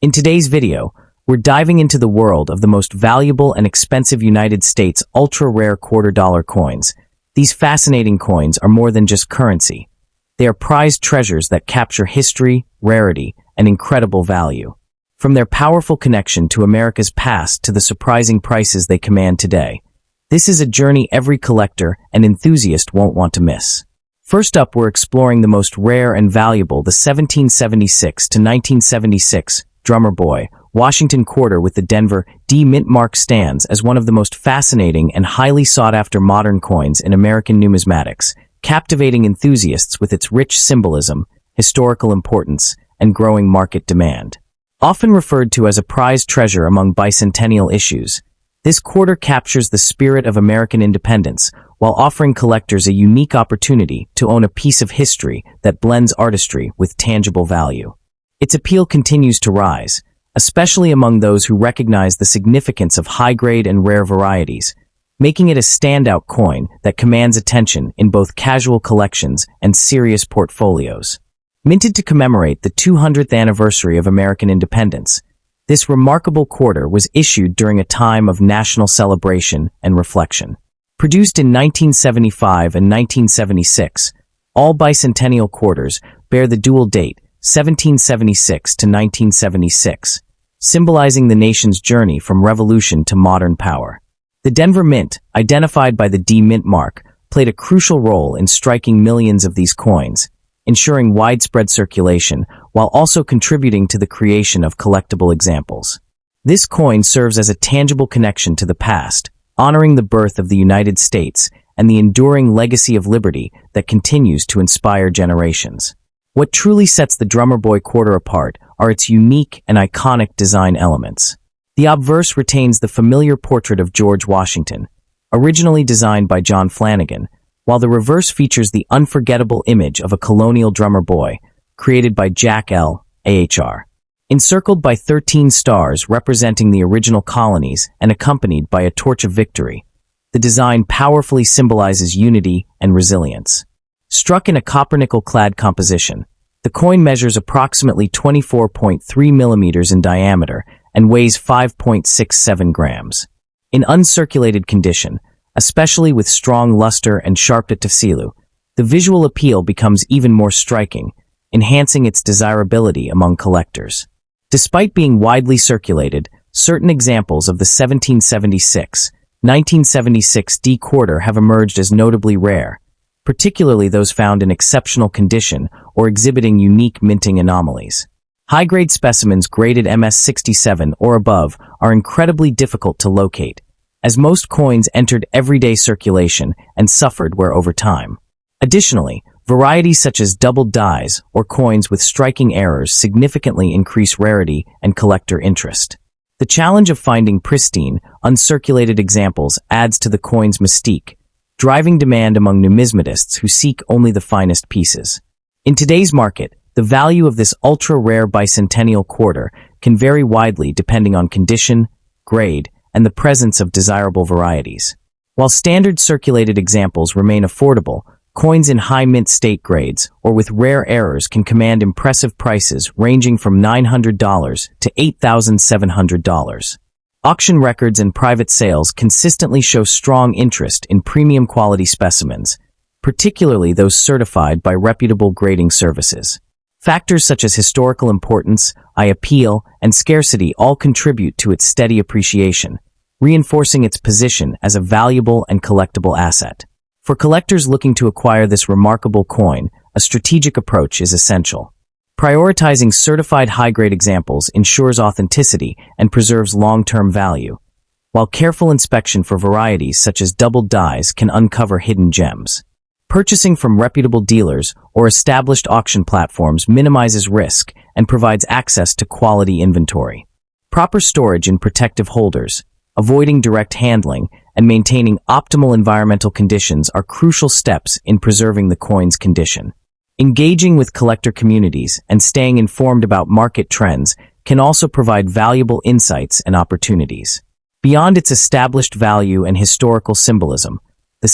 In today's video, we're diving into the world of the most valuable and expensive United States ultra-rare quarter-dollar coins. These fascinating coins are more than just currency. They are prized treasures that capture history, rarity, and incredible value. From their powerful connection to America's past to the surprising prices they command today, this is a journey every collector and enthusiast won't want to miss. First up, we're exploring the most rare and valuable, the 1776 to 1976 Drummer Boy Washington quarter with the Denver D mint mark stands as one of the most fascinating and highly sought-after modern coins in American numismatics, captivating enthusiasts with its rich symbolism, historical importance, and growing market demand. Often referred to as a prized treasure among bicentennial issues, this quarter captures the spirit of American independence while offering collectors a unique opportunity to own a piece of history that blends artistry with tangible value. Its appeal continues to rise, especially among those who recognize the significance of high-grade and rare varieties, making it a standout coin that commands attention in both casual collections and serious portfolios. Minted to commemorate the 200th anniversary of American independence, this remarkable quarter was issued during a time of national celebration and reflection. Produced in 1975 and 1976, all bicentennial quarters bear the dual date 1776 to 1976, symbolizing the nation's journey from revolution to modern power. The Denver Mint, identified by the D mint mark, played a crucial role in striking millions of these coins, ensuring widespread circulation while also contributing to the creation of collectible examples. This coin serves as a tangible connection to the past, honoring the birth of the United States and the enduring legacy of liberty that continues to inspire generations. What truly sets the Drummer Boy quarter apart are its unique and iconic design elements. The obverse retains the familiar portrait of George Washington, originally designed by John Flanagan, while the reverse features the unforgettable image of a colonial drummer boy, created by Jack L. Ahr. Encircled by 13 stars representing the original colonies and accompanied by a torch of victory, the design powerfully symbolizes unity and resilience. Struck in a copper-nickel-clad composition, the coin measures approximately 24.3 millimeters in diameter and weighs 5.67 grams. In uncirculated condition, especially with strong luster and sharp tafsilu, the visual appeal becomes even more striking, enhancing its desirability among collectors. Despite being widely circulated, certain examples of the 1776-1976 D quarter have emerged as notably rare, particularly those found in exceptional condition or exhibiting unique minting anomalies. High-grade specimens graded MS67 or above are incredibly difficult to locate, as most coins entered everyday circulation and suffered wear over time. Additionally, varieties such as doubled dies or coins with striking errors significantly increase rarity and collector interest. The challenge of finding pristine, uncirculated examples adds to the coin's mystique, driving demand among numismatists who seek only the finest pieces. In today's market, the value of this ultra-rare bicentennial quarter can vary widely depending on condition, grade, and the presence of desirable varieties. While standard circulated examples remain affordable, coins in high mint state grades or with rare errors can command impressive prices ranging from $900 to $8,700. Auction records and private sales consistently show strong interest in premium quality specimens, particularly those certified by reputable grading services. Factors such as historical importance, eye appeal, and scarcity all contribute to its steady appreciation, reinforcing its position as a valuable and collectible asset. For collectors looking to acquire this remarkable coin, a strategic approach is essential. Prioritizing certified high-grade examples ensures authenticity and preserves long-term value, while careful inspection for varieties such as doubled dies can uncover hidden gems. Purchasing from reputable dealers or established auction platforms minimizes risk and provides access to quality inventory. Proper storage in protective holders, avoiding direct handling, and maintaining optimal environmental conditions are crucial steps in preserving the coin's condition. Engaging with collector communities and staying informed about market trends can also provide valuable insights and opportunities. Beyond its established value and historical symbolism, the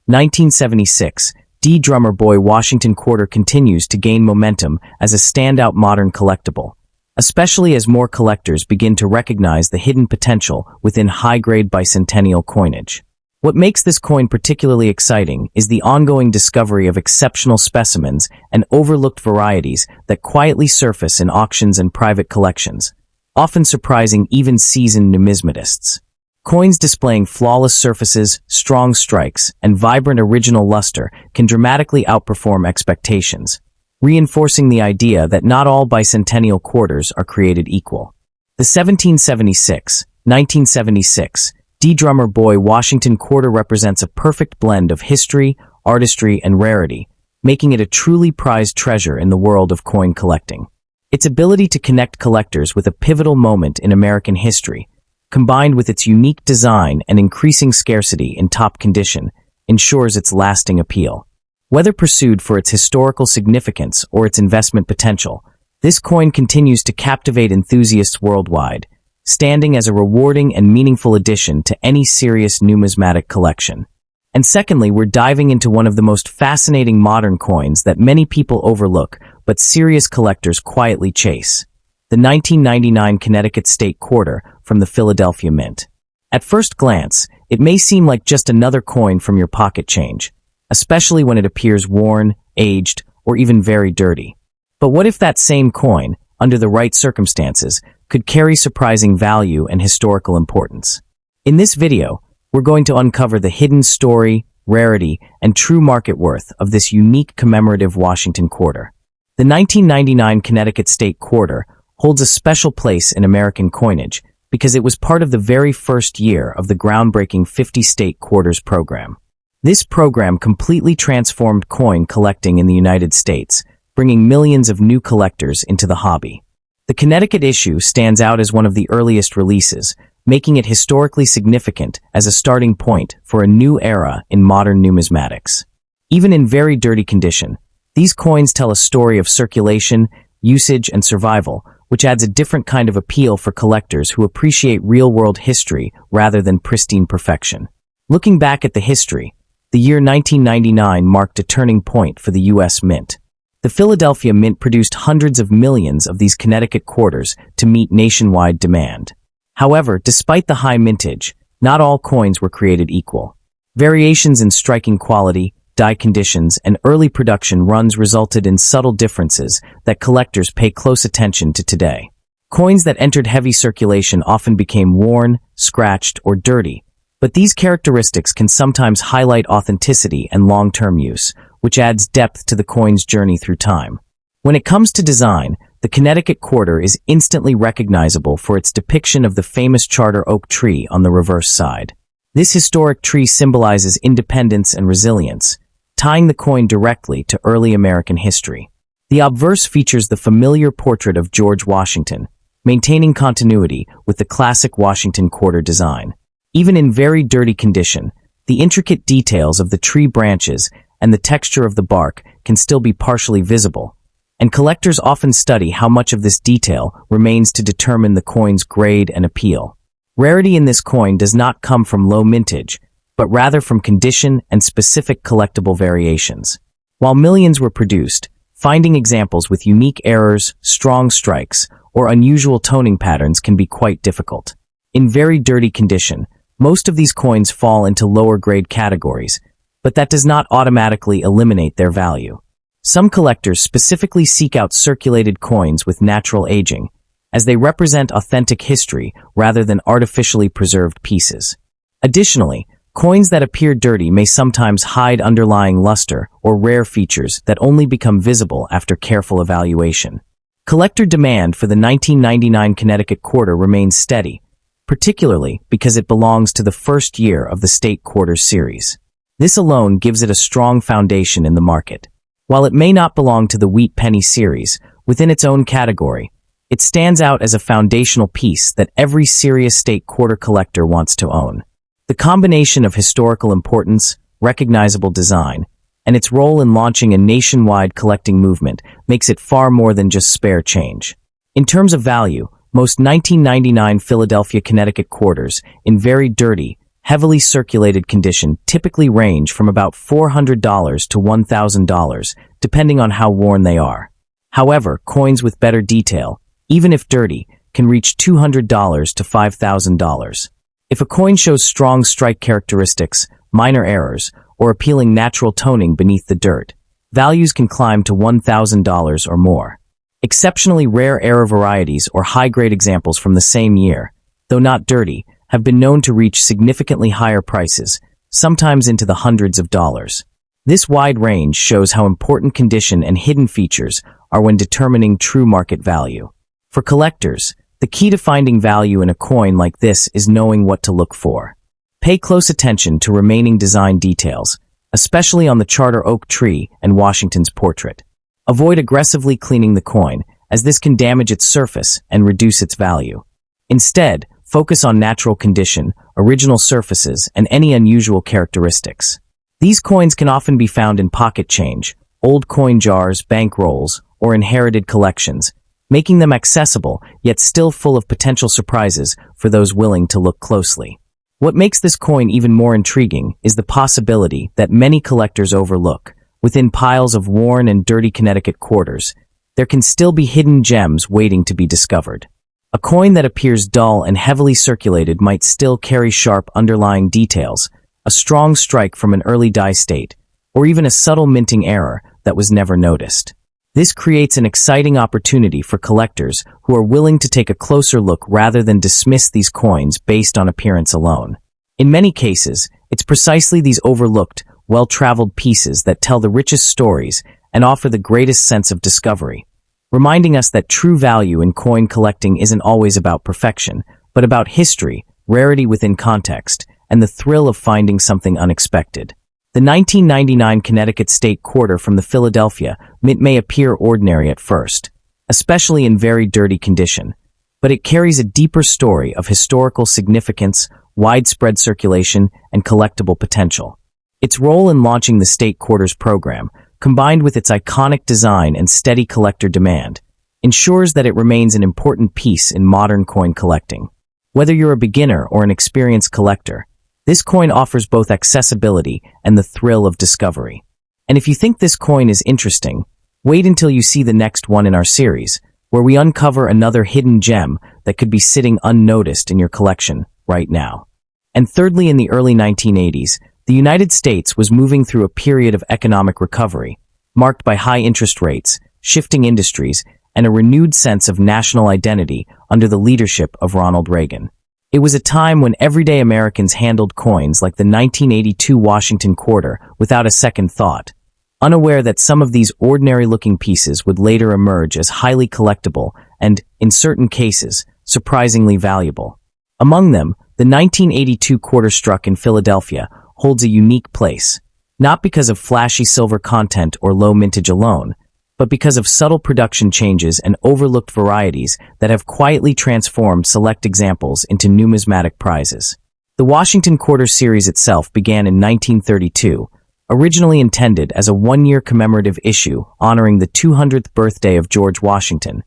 1976 D Drummer Boy Washington quarter continues to gain momentum as a standout modern collectible, especially as more collectors begin to recognize the hidden potential within high-grade bicentennial coinage. What makes this coin particularly exciting is the ongoing discovery of exceptional specimens and overlooked varieties that quietly surface in auctions and private collections, often surprising even seasoned numismatists. Coins displaying flawless surfaces, strong strikes, and vibrant original luster can dramatically outperform expectations, reinforcing the idea that not all bicentennial quarters are created equal. The 1776, 1976, D. Drummer Boy Washington quarter represents a perfect blend of history, artistry, and rarity, making it a truly prized treasure in the world of coin collecting. Its ability to connect collectors with a pivotal moment in American history, combined with its unique design and increasing scarcity in top condition, ensures its lasting appeal. Whether pursued for its historical significance or its investment potential, this coin continues to captivate enthusiasts worldwide, standing as a rewarding and meaningful addition to any serious numismatic collection. And secondly, we're diving into one of the most fascinating modern coins that many people overlook, but serious collectors quietly chase: the 1999 Connecticut State Quarter from the Philadelphia Mint. At first glance, it may seem like just another coin from your pocket change, especially when it appears worn, aged, or even very dirty. But what if that same coin, under the right circumstances, could carry surprising value and historical importance? In this video, we're going to uncover the hidden story, rarity, and true market worth of this unique commemorative Washington quarter. The 1999 Connecticut State Quarter holds a special place in American coinage because it was part of the very first year of the groundbreaking 50 State Quarters program. This program completely transformed coin collecting in the United States, bringing millions of new collectors into the hobby. The Connecticut issue stands out as one of the earliest releases, making it historically significant as a starting point for a new era in modern numismatics. Even in very dirty condition, these coins tell a story of circulation, usage, and survival, which adds a different kind of appeal for collectors who appreciate real-world history rather than pristine perfection. Looking back at the history, the year 1999 marked a turning point for the U.S. Mint. The Philadelphia Mint produced hundreds of millions of these Connecticut quarters to meet nationwide demand. However, despite the high mintage, not all coins were created equal. Variations in striking quality, die conditions, and early production runs resulted in subtle differences that collectors pay close attention to today. Coins that entered heavy circulation often became worn, scratched, or dirty, but these characteristics can sometimes highlight authenticity and long-term use, which adds depth to the coin's journey through time. When it comes to design, the Connecticut quarter is instantly recognizable for its depiction of the famous charter oak tree on the reverse side. This historic tree symbolizes independence and resilience, tying the coin directly to early American history. The obverse features the familiar portrait of George Washington, maintaining continuity with the classic Washington quarter design. Even in very dirty condition, the intricate details of the tree branches and the texture of the bark can still be partially visible, and collectors often study how much of this detail remains to determine the coin's grade and appeal. Rarity in this coin does not come from low mintage, but rather from condition and specific collectible variations. While millions were produced, finding examples with unique errors, strong strikes, or unusual toning patterns can be quite difficult. In very dirty condition, most of these coins fall into lower grade categories, but that does not automatically eliminate their value. Some collectors specifically seek out circulated coins with natural aging, as they represent authentic history rather than artificially preserved pieces. Additionally, coins that appear dirty may sometimes hide underlying luster or rare features that only become visible after careful evaluation. Collector demand for the 1999 Connecticut quarter remains steady, particularly because it belongs to the first year of the State Quarters series. This alone gives it a strong foundation in the market. While it may not belong to the Wheat Penny series, within its own category, it stands out as a foundational piece that every serious State Quarter collector wants to own. The combination of historical importance, recognizable design, and its role in launching a nationwide collecting movement makes it far more than just spare change. In terms of value, most 1999 Philadelphia Connecticut quarters, in very dirty, heavily circulated condition, typically range from about $400 to $1,000, depending on how worn they are. However, coins with better detail, even if dirty, can reach $200 to $5,000. If a coin shows strong strike characteristics, minor errors, or appealing natural toning beneath the dirt, values can climb to $1,000 or more. Exceptionally rare error varieties or high-grade examples from the same year, though not dirty, have been known to reach significantly higher prices, sometimes into the hundreds of dollars. This wide range shows how important condition and hidden features are when determining true market value. For collectors, the key to finding value in a coin like this is knowing what to look for. Pay close attention to remaining design details, especially on the Charter Oak tree and Washington's portrait. Avoid aggressively cleaning the coin, as this can damage its surface and reduce its value. Instead, focus on natural condition, original surfaces, and any unusual characteristics. These coins can often be found in pocket change, old coin jars, bank rolls, or inherited collections, making them accessible yet still full of potential surprises for those willing to look closely. What makes this coin even more intriguing is the possibility that many collectors overlook. Within piles of worn and dirty Connecticut quarters, there can still be hidden gems waiting to be discovered. A coin that appears dull and heavily circulated might still carry sharp underlying details, a strong strike from an early die state, or even a subtle minting error that was never noticed. This creates an exciting opportunity for collectors who are willing to take a closer look rather than dismiss these coins based on appearance alone. In many cases, it's precisely these overlooked, well-traveled pieces that tell the richest stories and offer the greatest sense of discovery, reminding us that true value in coin collecting isn't always about perfection, but about history, rarity within context, and the thrill of finding something unexpected. The 1999 Connecticut State Quarter from the Philadelphia Mint may appear ordinary at first, especially in very dirty condition, but it carries a deeper story of historical significance, widespread circulation, and collectible potential. Its role in launching the State Quarters program, combined with its iconic design and steady collector demand, ensures that it remains an important piece in modern coin collecting. Whether you're a beginner or an experienced collector, this coin offers both accessibility and the thrill of discovery. And if you think this coin is interesting, wait until you see the next one in our series, where we uncover another hidden gem that could be sitting unnoticed in your collection right now. And thirdly, in the early 1980s, the United States was moving through a period of economic recovery, marked by high interest rates, shifting industries, and a renewed sense of national identity under the leadership of Ronald Reagan. It was a time when everyday Americans handled coins like the 1982 Washington Quarter without a second thought, unaware that some of these ordinary-looking pieces would later emerge as highly collectible and, in certain cases, surprisingly valuable. Among them, the 1982 quarter struck in Philadelphia holds a unique place, not because of flashy silver content or low mintage alone, but because of subtle production changes and overlooked varieties that have quietly transformed select examples into numismatic prizes. The Washington Quarter series itself began in 1932, originally intended as a one-year commemorative issue honoring the 200th birthday of George Washington,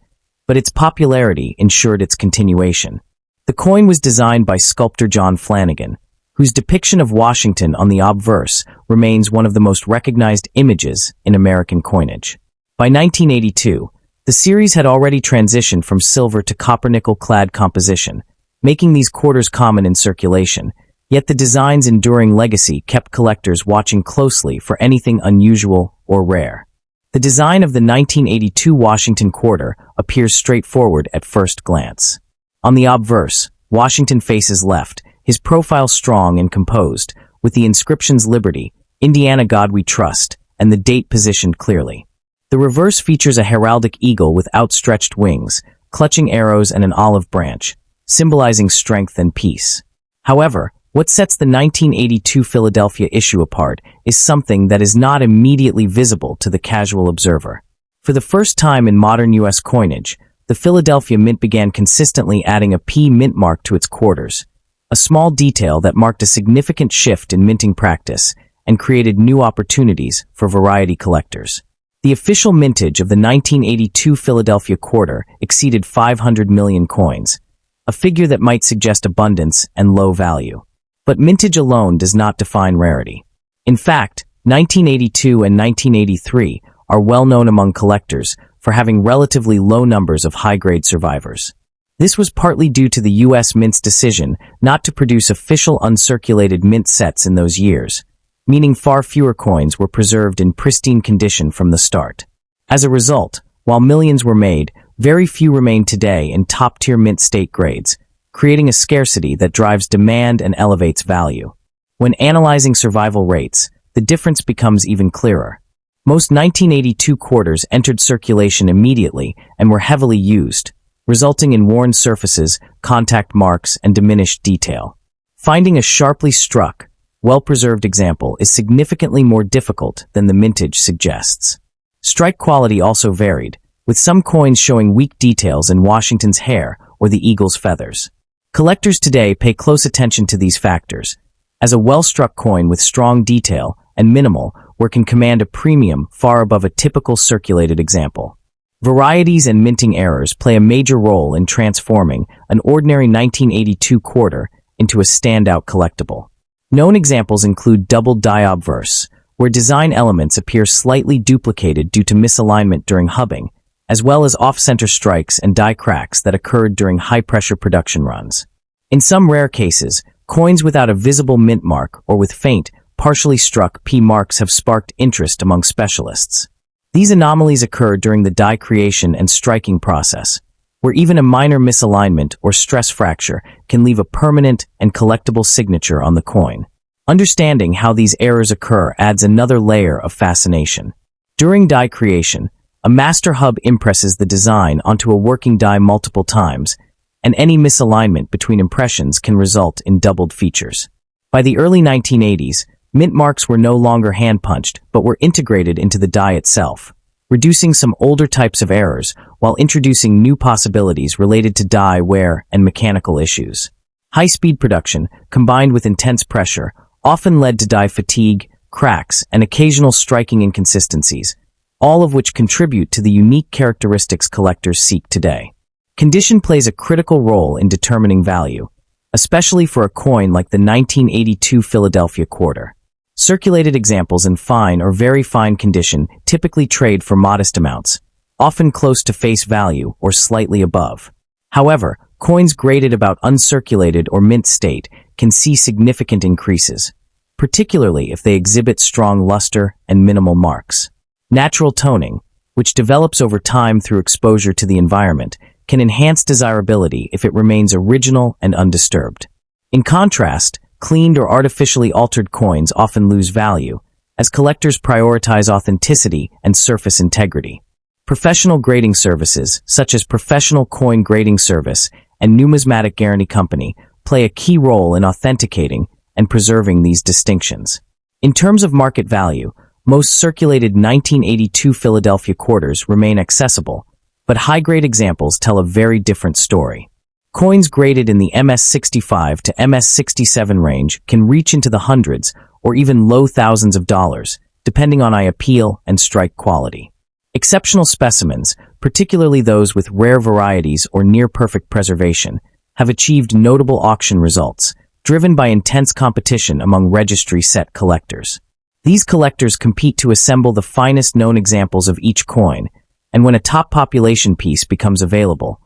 but its popularity ensured its continuation. The coin was designed by sculptor John Flanagan, whose depiction of Washington on the obverse remains one of the most recognized images in American coinage. By 1982, the series had already transitioned from silver to copper-nickel-clad composition, making these quarters common in circulation, yet the design's enduring legacy kept collectors watching closely for anything unusual or rare. The design of the 1982 Washington Quarter appears straightforward at first glance. On the obverse, Washington faces left, his profile strong and composed, with the inscriptions Liberty, Indiana God We Trust, and the date positioned clearly. The reverse features a heraldic eagle with outstretched wings, clutching arrows and an olive branch, symbolizing strength and peace. However, what sets the 1982 Philadelphia issue apart is something that is not immediately visible to the casual observer. For the first time in modern U.S. coinage, the Philadelphia Mint began consistently adding a P mint mark to its quarters, a small detail that marked a significant shift in minting practice and created new opportunities for variety collectors. The official mintage of the 1982 Philadelphia Quarter exceeded 500 million coins, a figure that might suggest abundance and low value. But mintage alone does not define rarity. In fact, 1982 and 1983 are well known among collectors for having relatively low numbers of high-grade survivors. This was partly due to the U.S. Mint's decision not to produce official uncirculated mint sets in those years, meaning far fewer coins were preserved in pristine condition from the start. As a result, while millions were made, very few remain today in top-tier mint state grades, creating a scarcity that drives demand and elevates value. When analyzing survival rates, the difference becomes even clearer. Most 1982 quarters entered circulation immediately and were heavily used, resulting in worn surfaces, contact marks, and diminished detail. Finding a sharply struck, well-preserved example is significantly more difficult than the mintage suggests. Strike quality also varied, with some coins showing weak details in Washington's hair or the eagle's feathers. Collectors today pay close attention to these factors, as a well-struck coin with strong detail and minimal work can command a premium far above a typical circulated example. Varieties and minting errors play a major role in transforming an ordinary 1982 quarter into a standout collectible. Known examples include double die obverse, where design elements appear slightly duplicated due to misalignment during hubbing, as well as off-center strikes and die cracks that occurred during high-pressure production runs. In some rare cases, coins without a visible mint mark or with faint, partially struck P marks have sparked interest among specialists. These anomalies occur during the die creation and striking process, where even a minor misalignment or stress fracture can leave a permanent and collectible signature on the coin. Understanding how these errors occur adds another layer of fascination. During die creation, a master hub impresses the design onto a working die multiple times, and any misalignment between impressions can result in doubled features. By the early 1980s, mint marks were no longer hand-punched, but were integrated into the die itself, reducing some older types of errors while introducing new possibilities related to die wear and mechanical issues. High-speed production, combined with intense pressure, often led to die fatigue, cracks, and occasional striking inconsistencies, all of which contribute to the unique characteristics collectors seek today. Condition plays a critical role in determining value, especially for a coin like the 1982 Philadelphia quarter. Circulated examples in fine or very fine condition typically trade for modest amounts, often close to face value or slightly above. However, coins graded about uncirculated or mint state can see significant increases, particularly if they exhibit strong luster and minimal marks. Natural toning, which develops over time through exposure to the environment, can enhance desirability if it remains original and undisturbed. In contrast, cleaned or artificially altered coins often lose value, as collectors prioritize authenticity and surface integrity. Professional grading services, such as Professional Coin Grading Service and Numismatic Guarantee Company, play a key role in authenticating and preserving these distinctions. In terms of market value, most circulated 1982 Philadelphia quarters remain accessible, but high-grade examples tell a very different story. Coins graded in the MS-65 to MS-67 range can reach into the hundreds or even low thousands of dollars, depending on eye appeal and strike quality. Exceptional specimens, particularly those with rare varieties or near-perfect preservation, have achieved notable auction results, driven by intense competition among registry set collectors. These collectors compete to assemble the finest known examples of each coin, and when a top population piece becomes available,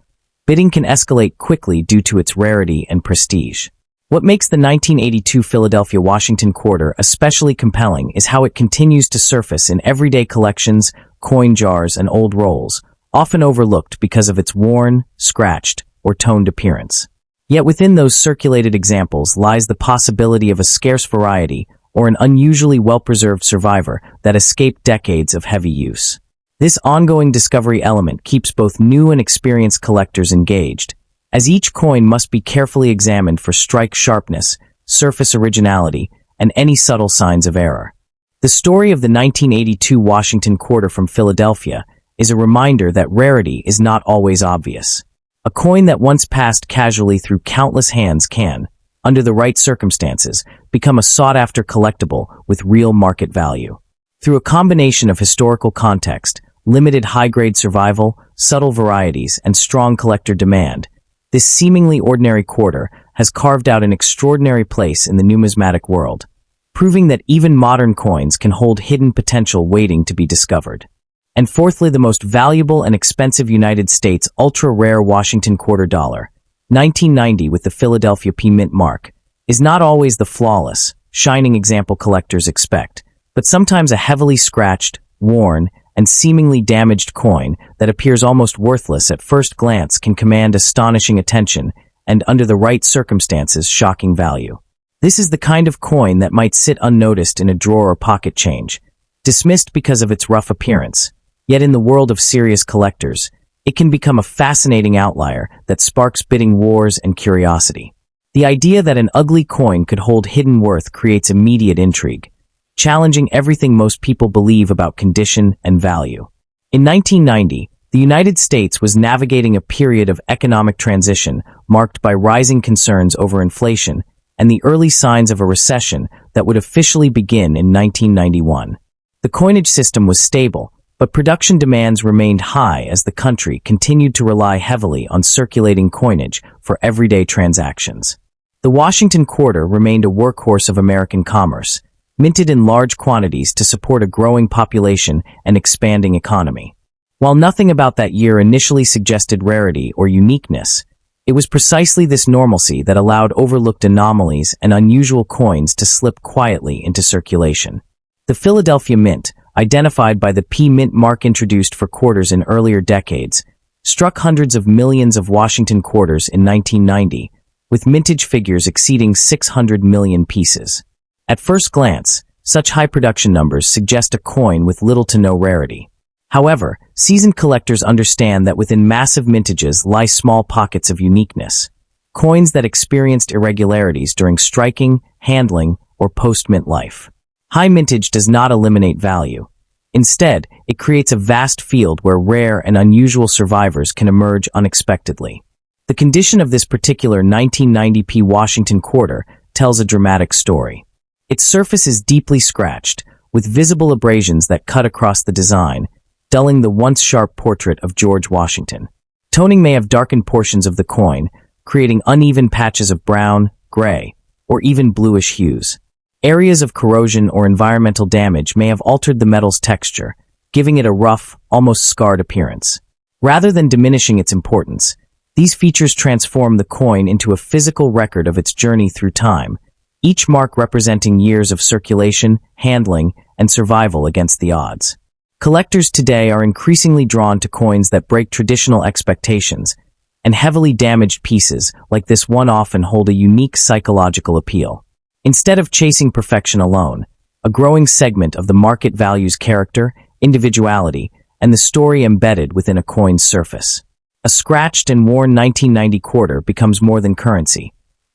bidding can escalate quickly due to its rarity and prestige. What makes the 1982 Philadelphia Washington quarter especially compelling is how it continues to surface in everyday collections, coin jars, and old rolls, often overlooked because of its worn, scratched, or toned appearance. Yet within those circulated examples lies the possibility of a scarce variety or an unusually well-preserved survivor that escaped decades of heavy use. This ongoing discovery element keeps both new and experienced collectors engaged, as each coin must be carefully examined for strike sharpness, surface originality, and any subtle signs of error. The story of the 1982 Washington quarter from Philadelphia is a reminder that rarity is not always obvious. A coin that once passed casually through countless hands can, under the right circumstances, become a sought-after collectible with real market value. Through a combination of historical context, limited high-grade survival, subtle varieties, and strong collector demand, this seemingly ordinary quarter has carved out an extraordinary place in the numismatic world, proving that even modern coins can hold hidden potential waiting to be discovered. And fourthly, the most valuable and expensive United States ultra-rare Washington quarter dollar, 1990 with the Philadelphia P mint mark, is not always the flawless, shining example collectors expect, but sometimes a heavily scratched, worn, and seemingly damaged coin that appears almost worthless at first glance can command astonishing attention and, under the right circumstances, shocking value. This is the kind of coin that might sit unnoticed in a drawer or pocket change, dismissed because of its rough appearance. Yet in the world of serious collectors, it can become a fascinating outlier that sparks bidding wars and curiosity. The idea that an ugly coin could hold hidden worth creates immediate intrigue, challenging everything most people believe about condition and value. In 1990, the United States was navigating a period of economic transition marked by rising concerns over inflation and the early signs of a recession that would officially begin in 1991. The coinage system was stable, but production demands remained high as the country continued to rely heavily on circulating coinage for everyday transactions. The Washington quarter remained a workhorse of American commerce, minted in large quantities to support a growing population and expanding economy. While nothing about that year initially suggested rarity or uniqueness, it was precisely this normalcy that allowed overlooked anomalies and unusual coins to slip quietly into circulation. The Philadelphia Mint, identified by the P mint mark introduced for quarters in earlier decades, struck hundreds of millions of Washington quarters in 1990, with mintage figures exceeding 600 million pieces. At first glance, such high production numbers suggest a coin with little to no rarity. However, seasoned collectors understand that within massive mintages lie small pockets of uniqueness, coins that experienced irregularities during striking, handling, or post-mint life. High mintage does not eliminate value. Instead, it creates a vast field where rare and unusual survivors can emerge unexpectedly. The condition of this particular 1990 P Washington quarter tells a dramatic story. Its surface is deeply scratched, with visible abrasions that cut across the design, dulling the once sharp portrait of George Washington. Toning may have darkened portions of the coin, creating uneven patches of brown, gray, or even bluish hues. Areas of corrosion or environmental damage may have altered the metal's texture, giving it a rough, almost scarred appearance. Rather than diminishing its importance, these features transform the coin into a physical record of its journey through time, each mark representing years of circulation, handling, and survival against the odds. Collectors today are increasingly drawn to coins that break traditional expectations, and heavily damaged pieces like this one often hold a unique psychological appeal. Instead of chasing perfection alone, a growing segment of the market values character, individuality, and the story embedded within a coin's surface. A scratched and worn 1990 quarter becomes more than currency.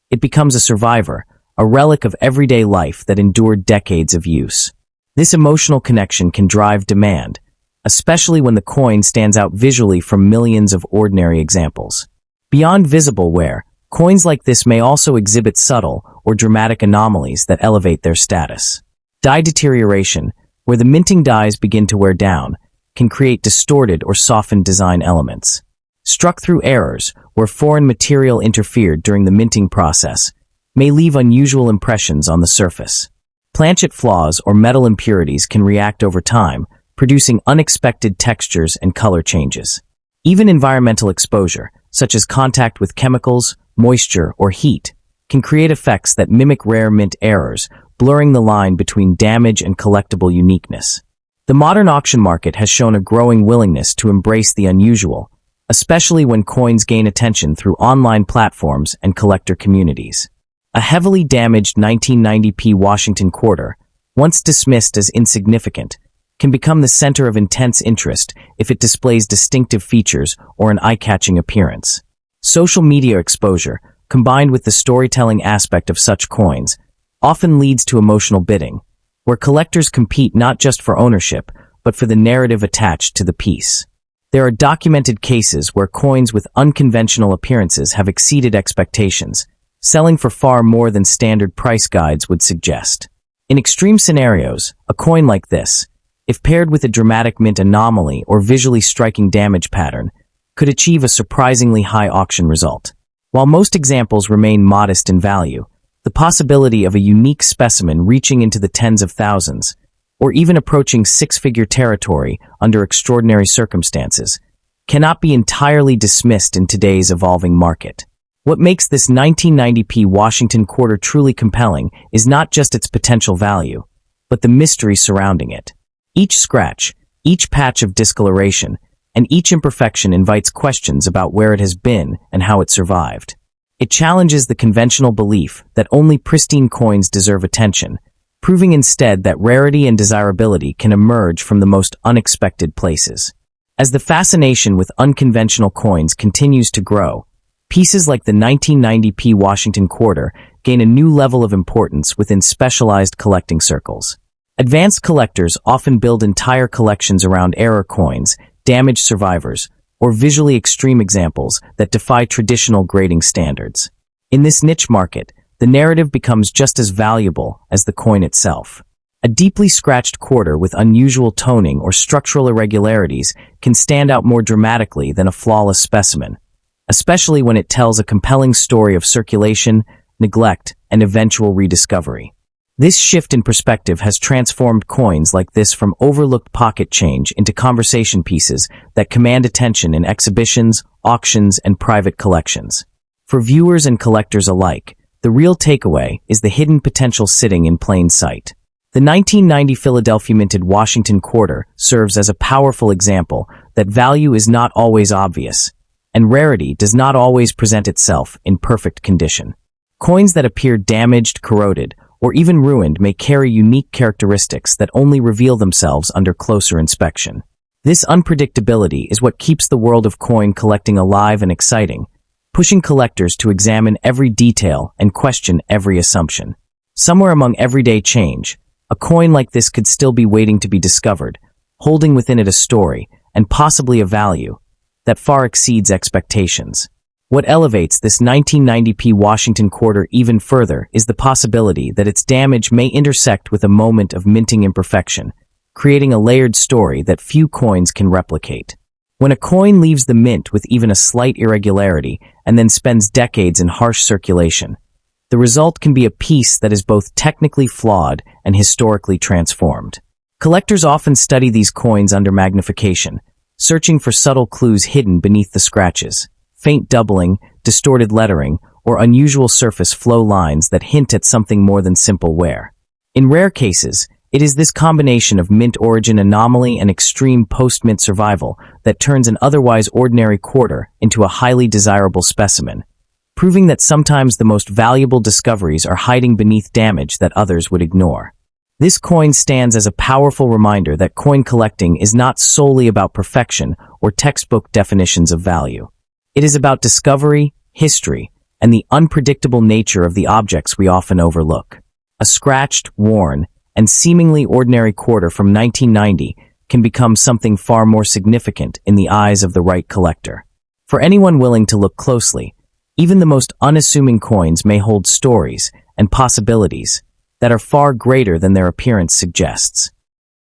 It becomes a survivor, a relic of everyday life that endured decades of use. This emotional connection can drive demand, especially when the coin stands out visually from millions of ordinary examples. Beyond visible wear, coins like this may also exhibit subtle or dramatic anomalies that elevate their status. Dye deterioration, where the minting dyes begin to wear down, can create distorted or softened design elements. Struck through errors, where foreign material interfered during the minting process, may leave unusual impressions on the surface. Planchet flaws or metal impurities can react over time, producing unexpected textures and color changes. Even environmental exposure, such as contact with chemicals, moisture, or heat, can create effects that mimic rare mint errors, blurring the line between damage and collectible uniqueness. The modern auction market has shown a growing willingness to embrace the unusual, especially when coins gain attention through online platforms and collector communities. A heavily damaged 1990 P Washington quarter, once dismissed as insignificant, can become the center of intense interest if it displays distinctive features or an eye-catching appearance. Social media exposure, combined with the storytelling aspect of such coins, often leads to emotional bidding, where collectors compete not just for ownership, but for the narrative attached to the piece. There are documented cases where coins with unconventional appearances have exceeded expectations, selling for far more than standard price guides would suggest. In extreme scenarios, a coin like this, if paired with a dramatic mint anomaly or visually striking damage pattern, could achieve a surprisingly high auction result. While most examples remain modest in value, the possibility of a unique specimen reaching into the tens of thousands, or even approaching six-figure territory under extraordinary circumstances, cannot be entirely dismissed in today's evolving market. What makes this 1990p Washington quarter truly compelling is not just its potential value, but the mystery surrounding it. Each scratch, each patch of discoloration, and each imperfection invites questions about where it has been and how it survived. It challenges the conventional belief that only pristine coins deserve attention, proving instead that rarity and desirability can emerge from the most unexpected places. As the fascination with unconventional coins continues to grow, pieces like the 1990p Washington quarter gain a new level of importance within specialized collecting circles. Advanced collectors often build entire collections around error coins, damaged survivors, or visually extreme examples that defy traditional grading standards. In this niche market, the narrative becomes just as valuable as the coin itself. A deeply scratched quarter with unusual toning or structural irregularities can stand out more dramatically than a flawless specimen, especially when it tells a compelling story of circulation, neglect, and eventual rediscovery. This shift in perspective has transformed coins like this from overlooked pocket change into conversation pieces that command attention in exhibitions, auctions, and private collections. For viewers and collectors alike, the real takeaway is the hidden potential sitting in plain sight. The 1990 Philadelphia minted Washington quarter serves as a powerful example that value is not always obvious, and rarity does not always present itself in perfect condition. Coins that appear damaged, corroded, or even ruined may carry unique characteristics that only reveal themselves under closer inspection. This unpredictability is what keeps the world of coin collecting alive and exciting, pushing collectors to examine every detail and question every assumption. Somewhere among everyday change, a coin like this could still be waiting to be discovered, holding within it a story, and possibly a value, that far exceeds expectations. What elevates this 1990p Washington quarter even further is the possibility that its damage may intersect with a moment of minting imperfection, creating a layered story that few coins can replicate. When a coin leaves the mint with even a slight irregularity and then spends decades in harsh circulation, the result can be a piece that is both technically flawed and historically transformed. Collectors often study these coins under magnification, searching for subtle clues hidden beneath the scratches, faint doubling, distorted lettering, or unusual surface flow lines that hint at something more than simple wear. In rare cases, it is this combination of mint origin anomaly and extreme post-mint survival that turns an otherwise ordinary quarter into a highly desirable specimen, proving that sometimes the most valuable discoveries are hiding beneath damage that others would ignore. This coin stands as a powerful reminder that coin collecting is not solely about perfection or textbook definitions of value. It is about discovery, history, and the unpredictable nature of the objects we often overlook. A scratched, worn, and seemingly ordinary quarter from 1990 can become something far more significant in the eyes of the right collector. For anyone willing to look closely, even the most unassuming coins may hold stories and possibilities that are far greater than their appearance suggests.